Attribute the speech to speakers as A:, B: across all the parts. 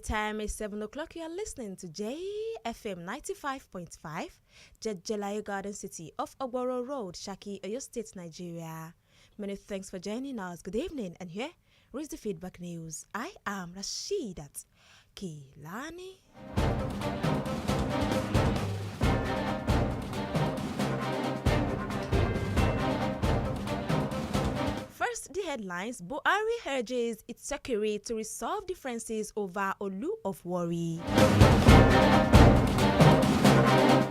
A: time is 7 o'clock. You are listening to JFM 95.5, Jelayo Garden City off Ogboro Road, Shaki, Oyo State, Nigeria. Many thanks for joining us. Good evening, and here is the feedback news. I am Rashidat Kilani. First, the headlines. Buhari urges its secretary to resolve differences over Olu of Warri.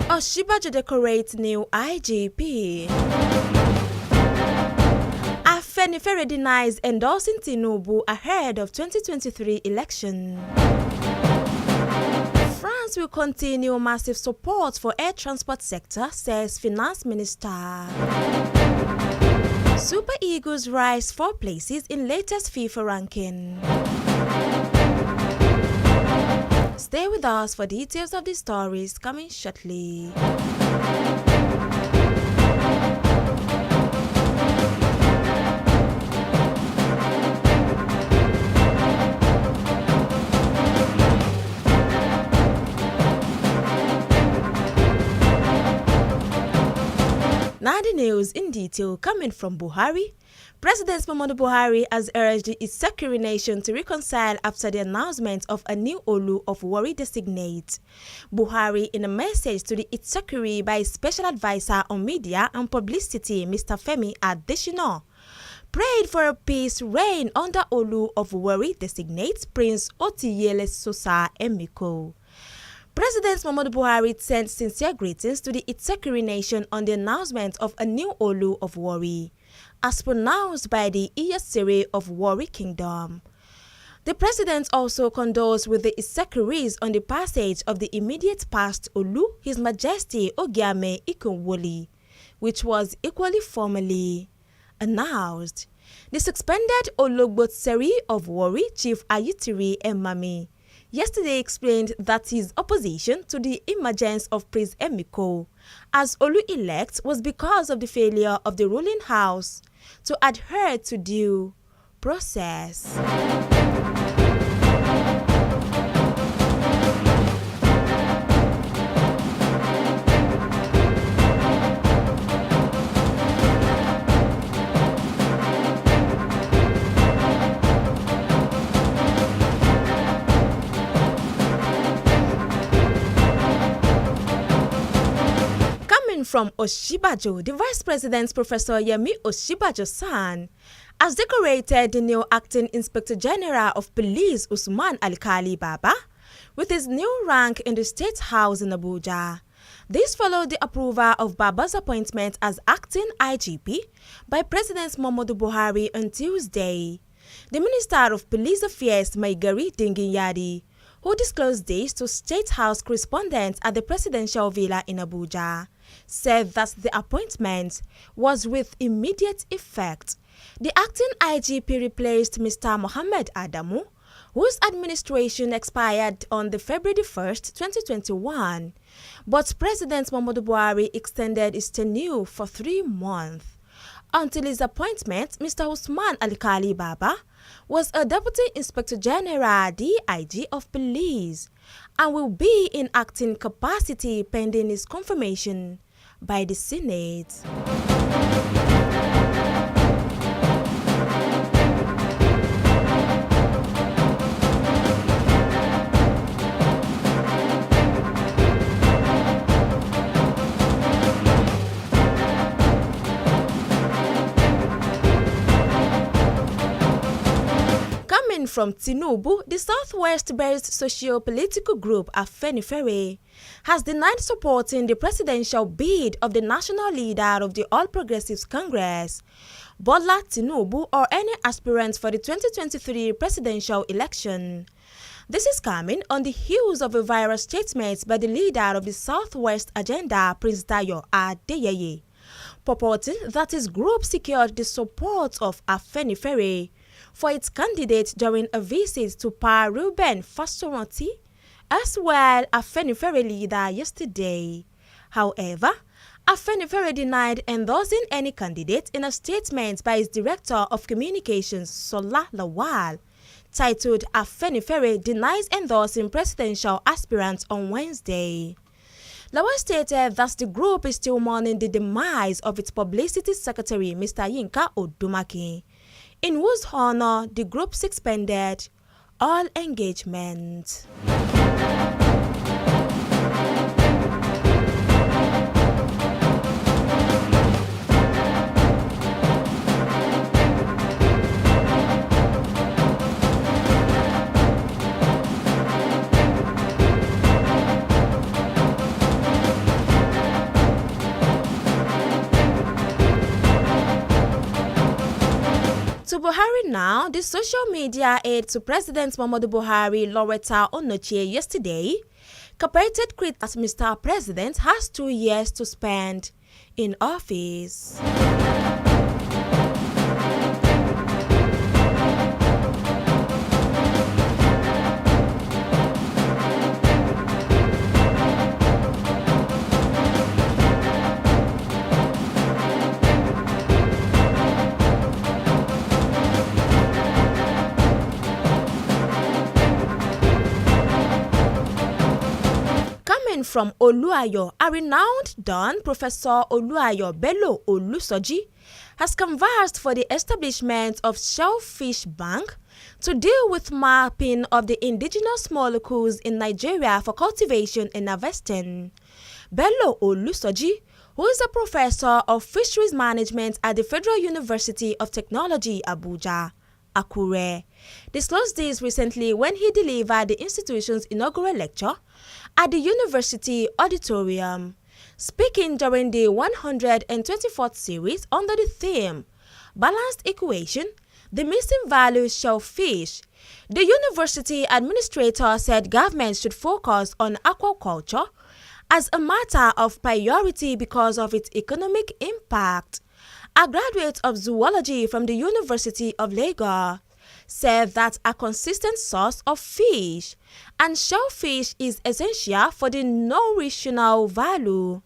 A: Oshibajo decorates new IGP. Afenifere denies endorsing Tinubu ahead of 2023 election. France will continue massive support for air transport sector, says Finance Minister. Super Eagles rise 4 places in latest FIFA ranking. Stay with us for details of the stories coming shortly. Now the news in detail coming from Buhari. President Muhammadu Buhari has urged its secretary nation to reconcile after the announcement of a new Olu of Warri designate. Buhari, in a message to the its secretary by his special advisor on media and publicity, Mr. Femi Adesina, prayed for a peace reign under Olu of Warri designate Prince Otiyele Sosa Emiko. President Muhammadu Buhari sent sincere greetings to the Itsekiri nation on the announcement of a new Olu of Warri, as pronounced by the Iyasiri of Warri Kingdom. The president also condoles with the Itsekiris on the passage of the immediate past Olu, His Majesty Ogiame Ikunwoli, which was equally formally announced. The suspended Ologbotseri of Warri, Chief Ayitiri Emami, yesterday explained that his opposition to the emergence of Prince Emiko as Olu-elect was because of the failure of the ruling house to adhere to due process. From Oshibajo, the Vice President, Professor Yemi Oshibajo-san, has decorated the new Acting Inspector General of Police, Usman Alkali Baba, with his new rank in the State House in Abuja. This followed the approval of Baba's appointment as Acting IGP by President Muhammadu Buhari on Tuesday. The Minister of Police Affairs, Maigari Dinginyadi, who disclosed this to State House correspondents at the Presidential Villa in Abuja, said that the appointment was with immediate effect. The acting IGP replaced Mr. Mohammed Adamu, whose administration expired on the February 1st, 2021. But President Muhammadu Buhari extended his tenure for 3 months. Until his appointment, Mr. Usman Alkali Baba was a Deputy Inspector General DIG of Police and will be in acting capacity pending his confirmation by the Senate. From Tinubu, the Southwest-based socio-political group Afenifere has denied supporting the presidential bid of the national leader of the All Progressives Congress, Bola Tinubu, or any aspirant for the 2023 presidential election. This is coming on the heels of a viral statement by the leader of the Southwest Agenda, Prince Dayo Adeyeye, purporting that his group secured the support of Afenifere for its candidate during a visit to Pa Ruben Fasoranti, as well as Afenifere leader yesterday. However, Afenifere denied endorsing any candidate in a statement by its Director of Communications, Sola Lawal, titled Afenifere Denies Endorsing Presidential Aspirants on Wednesday. Lawal stated that the group is still mourning the demise of its publicity secretary, Mr. Yinka Odumaki, in whose honor the group suspended all engagement. To Buhari now, the social media aide to President Muhammadu Buhari, Loretta Onochie, yesterday cooperated critics that Mr. President has 2 years to spend in office. From Oluayo, a renowned Don, Professor Oluayo Bello Olusoji, has canvassed for the establishment of Shellfish Bank to deal with mapping of the indigenous molecules in Nigeria for cultivation and harvesting. Bello Olusoji, who is a professor of fisheries management at the Federal University of Technology, Abuja, Akure, disclosed this recently when he delivered the institution's inaugural lecture at the University Auditorium. Speaking during the 124th series under the theme, Balanced Equation, the Missing Value Shellfish, the university administrator said government should focus on aquaculture as a matter of priority because of its economic impact. A graduate of zoology from the University of Lagos said that a consistent source of fish and shellfish is essential for the nutritional value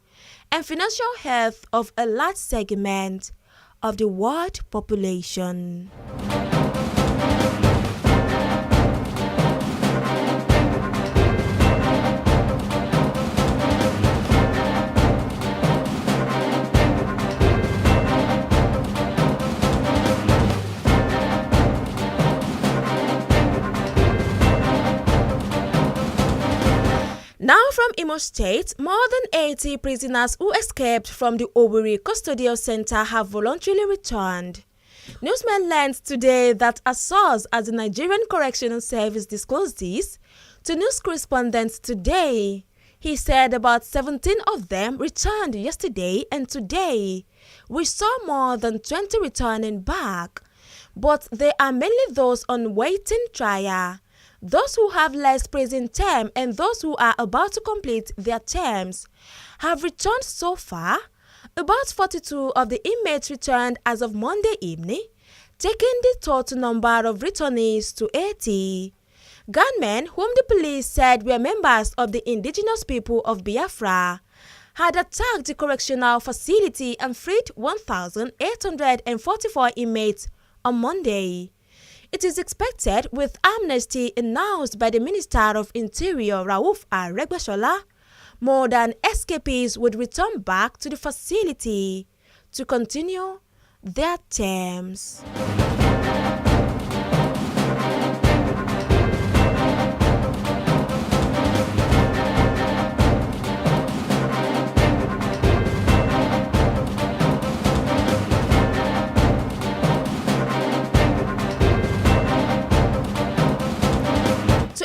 A: and financial health of a large segment of the world population. Now from Imo State, more than 80 prisoners who escaped from the Owerri Custodial Center have voluntarily returned. Newsmen learned today that a source at the Nigerian Correctional Service disclosed this to news correspondents today. He said about 17 of them returned yesterday and today. We saw more than 20 returning back, but they are mainly those on waiting trial, those who have less prison term and those who are about to complete their terms have returned so far. About 42 of the inmates returned as of Monday evening, taking the total number of returnees to 80. Gunmen, whom the police said were members of the indigenous people of Biafra, had attacked the correctional facility and freed 1,844 inmates on Monday. It is expected, with amnesty announced by the Minister of Interior Rauf Aregbesola, more than escapees would return back to the facility to continue their terms.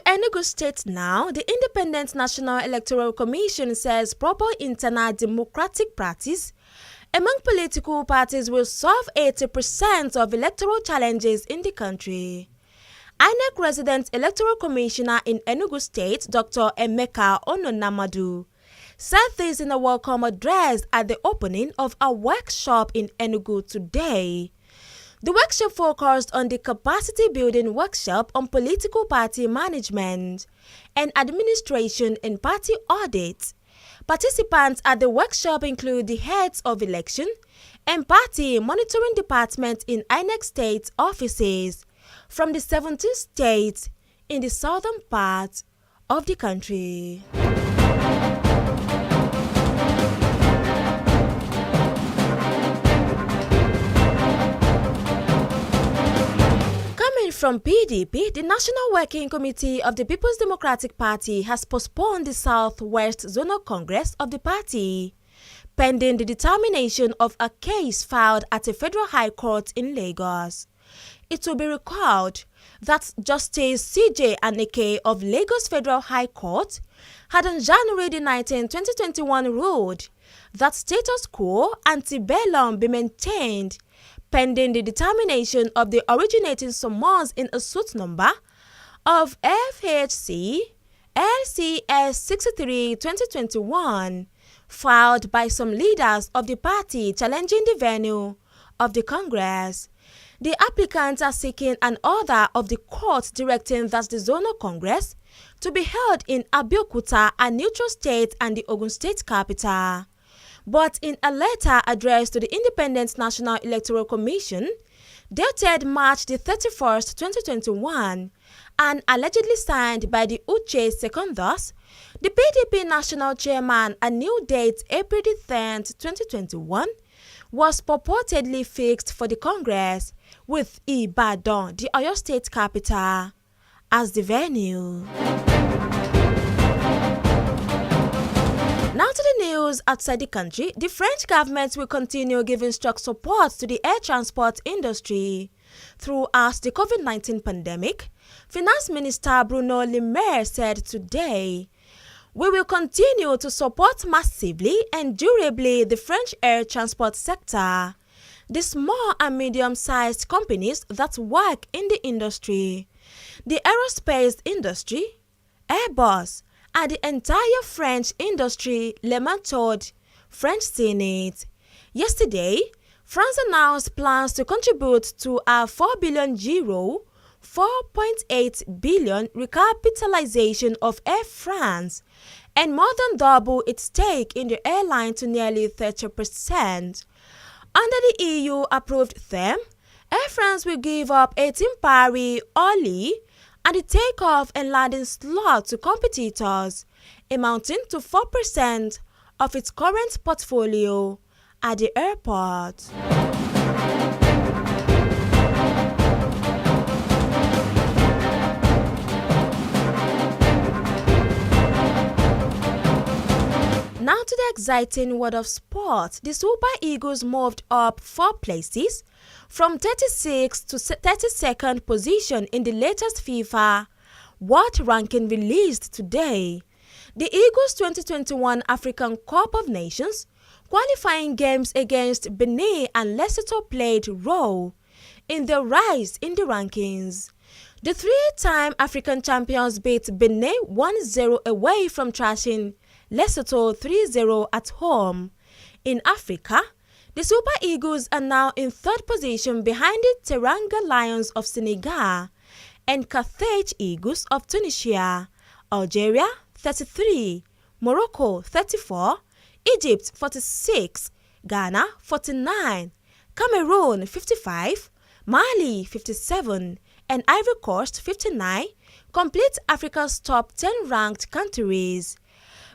A: Enugu State now, the Independent National Electoral Commission says proper internal democratic practice among political parties will solve 80% of electoral challenges in the country. INEC Resident Electoral Commissioner in Enugu State, Dr. Emeka Ononamadu, said this in a welcome address at the opening of a workshop in Enugu today. The workshop focused on the capacity building workshop on political party management and administration and party audit. Participants at the workshop include the heads of election and party monitoring departments in INEC state offices, from the 17 states in the southern part of the country. Coming from PDP, the National Working Committee of the People's Democratic Party has postponed the Southwest Zonal Congress of the party, pending the determination of a case filed at a federal high court in Lagos. It will be recalled that Justice C.J. Aneke of Lagos Federal High Court had on January 19, 2021 ruled that status quo ante bellum be maintained pending the determination of the originating summons in a suit number of FHC LCS 63-2021 filed by some leaders of the party challenging the venue of the Congress. The applicants are seeking an order of the court directing that the Zonal Congress to be held in Abeokuta, a neutral state and the Ogun State capital. But in a letter addressed to the Independent National Electoral Commission, dated March 31, 2021, and allegedly signed by the Uche Secondus, the PDP National Chairman, a new date April 10, 2021, was purportedly fixed for the Congress, with Ibadan, the Oyo State capital, as the venue. Now to the news outside the country. The French government will continue giving strong support to the air transport industry throughout the COVID-19 pandemic. Finance Minister Bruno Le Maire said today, "We will continue to support massively and durably the French air transport sector, the small and medium-sized companies that work in the industry, the aerospace industry, Airbus, and the entire French industry," Le Maire told French Senate. Yesterday, France announced plans to contribute to a €4 billion $4.8 billion recapitalization of Air France and more than double its stake in the airline to nearly 30%. Under the EU-approved theme, Air France will give up 18 Paris Orly and the takeoff and landing slot to competitors, amounting to 4% of its current portfolio at the airport. Now to the exciting world of sport. The Super Eagles moved up 4 places from 36th to 32nd position in the latest FIFA World Ranking released today. The Eagles' 2021 African Cup of Nations qualifying games against Benin and Lesotho played role in the rise in the rankings. The 3-time African champions beat Benin 1-0 away from thrashing Lesotho 3-0 at home. In Africa, the Super Eagles are now in 3rd position behind the Teranga Lions of Senegal and Carthage Eagles of Tunisia, Algeria 33, Morocco 34, Egypt 46, Ghana 49, Cameroon 55, Mali 57, and Ivory Coast 59 complete Africa's top 10 ranked countries.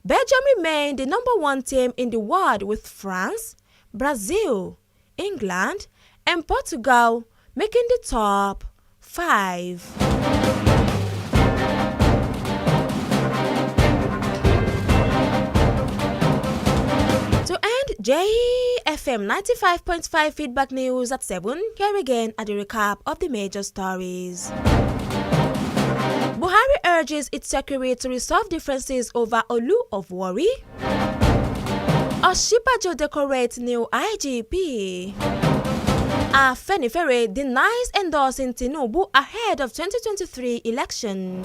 A: Belgium remained the number 1 team in the world, with France, Brazil, England, and Portugal making the top 5. To end JFM 95.5 Feedback News at 7, here again at the recap of the major stories. Buhari urges its secretary to resolve differences over Olu of Warri. Oshibajo decorates new IGP. Afenifere denies endorsing Tinubu ahead of 2023 election.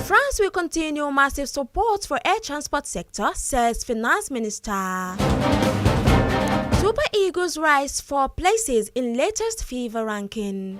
A: France will continue massive support for air transport sector, says Finance Minister. Super Eagles rise 4 places in latest FIFA ranking.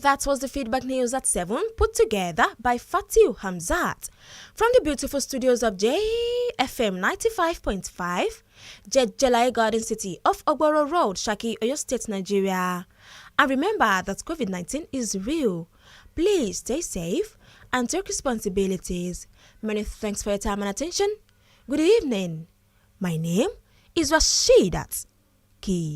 A: that was the feedback news at 7, put together by Fatiu Hamzat. From the beautiful studios of JFM 95.5, Jelai Garden City off Ogboro Road, Shaki, Oyo State, Nigeria. And remember that COVID-19 is real. Please stay safe and take responsibilities. Many thanks for your time and attention. Good evening. My name is Rashidat Key.